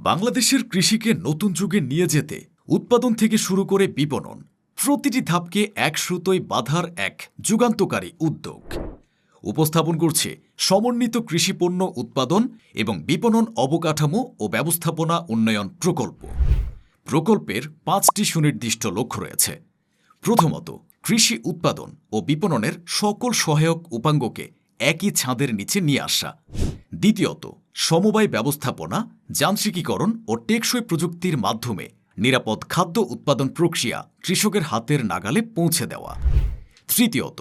বাংলাদেশের কৃষিকে নতুন যুগে নিয়ে যেতে উৎপাদন থেকে শুরু করে বিপণন প্রতিটি ধাপকে এক সুতোয় বাঁধার এক যুগান্তকারী উদ্যোগ উপস্থাপন করছে সমন্বিত কৃষিপণ্য উৎপাদন এবং বিপণন অবকাঠামো ও ব্যবস্থাপনা উন্নয়ন প্রকল্প। প্রকল্পের 5টি সুনির্দিষ্ট লক্ষ্য রয়েছে। প্রথমত, কৃষি উৎপাদন ও বিপণনের সকল সহায়ক উপাঙ্গকে একই ছাদের নিচে নিয়ে আসা। দ্বিতীয়ত, সমবায় ব্যবস্থাপনা, যান্ত্রিকীকরণ ও টেকসই প্রযুক্তির মাধ্যমে নিরাপদ খাদ্য উৎপাদন প্রক্রিয়া কৃষকের হাতের নাগালে পৌঁছে দেওয়া। তৃতীয়ত,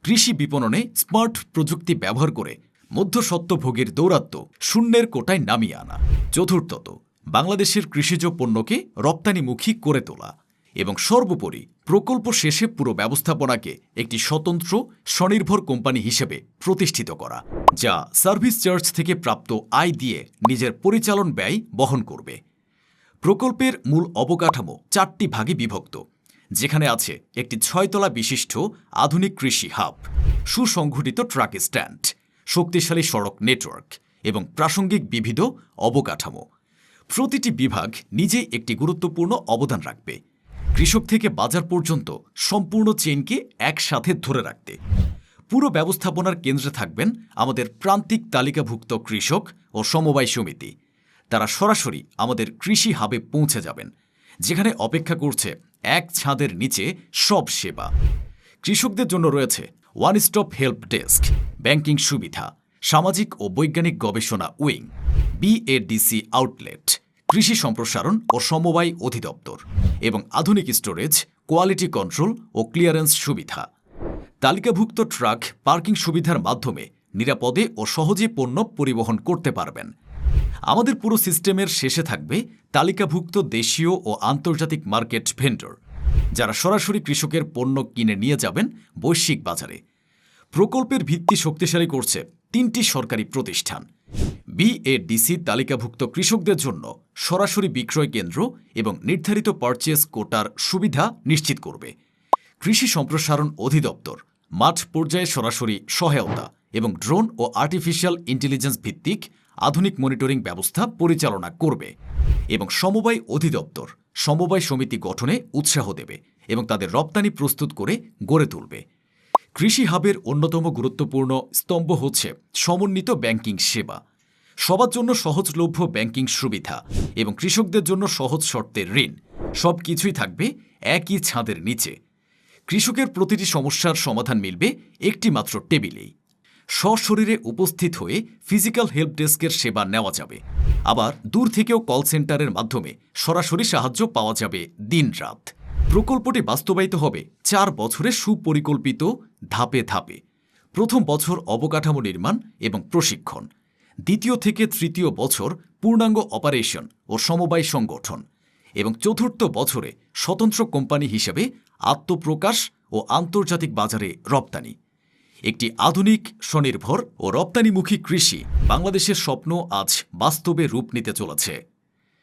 কৃষি বিপণনে স্মার্ট প্রযুক্তি ব্যবহার করে মধ্যস্বত্বভোগীর দৌরাত্ম্য শূন্যের কোটায় নামিয়ে আনা। চতুর্থত, বাংলাদেশের কৃষিজ পণ্যকে রপ্তানিমুখী করে তোলা। এবং সর্বোপরি, প্রকল্প শেষে পুরো ব্যবস্থাপনাকে একটি স্বতন্ত্র স্বনির্ভর কোম্পানি হিসেবে প্রতিষ্ঠিত করা, যা সার্ভিস চার্জ থেকে প্রাপ্ত আয় দিয়ে নিজের পরিচালন ব্যয় বহন করবে। প্রকল্পের মূল অবকাঠামো 4টি ভাগে বিভক্ত, যেখানে আছে একটি 6 তলা বিশিষ্ট আধুনিক কৃষি হাব, সুসংগঠিত ট্রাক স্ট্যান্ড, শক্তিশালী সড়ক নেটওয়ার্ক এবং প্রাসঙ্গিক বিবিধ অবকাঠামো। প্রতিটি বিভাগ নিজেই একটি গুরুত্বপূর্ণ অবদান রাখবে, কৃষক থেকে বাজার পর্যন্ত সম্পূর্ণ চেইনকে একসাথে ধরে রাখতে। পুরো ব্যবস্থাপনার কেন্দ্রে থাকবেন আমাদের প্রান্তিক তালিকাভুক্ত কৃষক ও সমবায় সমিতি। তারা সরাসরি আমাদের কৃষি হাবে পৌঁছে যাবেন, যেখানে অপেক্ষা করছে এক ছাদের নিচে সব সেবা। কৃষকদের জন্য রয়েছে one stop help desk, banking সুবিধা, সামাজিক ও বৈজ্ঞানিক গবেষণা উইং, বিএডিসি আউটলেট, কৃষি সম্প্রসারণ ও সমবায় অধিদপ্তর এবং আধুনিক স্টোরেজ, কোয়ালিটি কন্ট্রোল ও ক্লিয়ারেন্স সুবিধা। তালিকাভুক্ত ট্রাক পার্কিং সুবিধার মাধ্যমে নিরাপদে ও সহজে পণ্য পরিবহন করতে পারবেন। আমাদের পুরো সিস্টেমের শেষে থাকবে তালিকাভুক্ত দেশীয় ও আন্তর্জাতিক মার্কেট ভেন্ডর, যারা সরাসরি কৃষকের পণ্য কিনে নিয়ে যাবেন বৈশ্বিক বাজারে। প্রকল্পের ভিত্তি শক্তিশালী করছে 3টি সরকারি প্রতিষ্ঠান। বিএডিসি তালিকাভুক্ত কৃষকদের জন্য সরাসরি বিক্রয় কেন্দ্র এবং নির্ধারিত পারচেজ কোটার সুবিধা নিশ্চিত করবে। কৃষি সম্প্রসারণ অধিদপ্তর মাঠ পর্যায়ে সরাসরি সহায়তা এবং ড্রোন ও আর্টিফিশিয়াল ইন্টেলিজেন্স ভিত্তিক আধুনিক মনিটরিং ব্যবস্থা পরিচালনা করবে। এবং সমবায় অধিদপ্তর সমবায় সমিতি গঠনে উৎসাহ দেবে এবং তাদের রপ্তানি প্রস্তুত করে গড়ে তুলবে। কৃষি হাবের অন্যতম গুরুত্বপূর্ণ স্তম্ভ হচ্ছে সমন্বিত ব্যাংকিং সেবা। সবার জন্য সহজলভ্য ব্যাংকিং সুবিধা এবং কৃষকদের জন্য সহজ শর্তের ঋণ, সব কিছুই থাকবে একই ছাদের নিচে। কৃষকের প্রতিটি সমস্যার সমাধান মিলবে একটি মাত্র টেবিলেই। সশরীরে উপস্থিত হয়ে ফিজিক্যাল হেল্প ডেস্কের সেবা নেওয়া যাবে, আবার দূর থেকেও কল সেন্টারের মাধ্যমে সরাসরি সাহায্য পাওয়া যাবে দিনরাত। প্রকল্পটি বাস্তবায়িত হবে 4 বছরে সুপরিকল্পিত ধাপে ধাপে। প্রথম বছর অবকাঠামো নির্মাণ এবং প্রশিক্ষণ, দ্বিতীয় থেকে তৃতীয় বছর পূর্ণাঙ্গ অপারেশন ও সমবায় সংগঠন এবং চতুর্থ বছরে স্বতন্ত্র কোম্পানি হিসেবে আত্মপ্রকাশ ও আন্তর্জাতিক বাজারে রপ্তানি। একটি আধুনিক, স্বনির্ভর ও রপ্তানিমুখী কৃষি বাংলাদেশের স্বপ্ন আজ বাস্তবে রূপ নিতে চলেছে।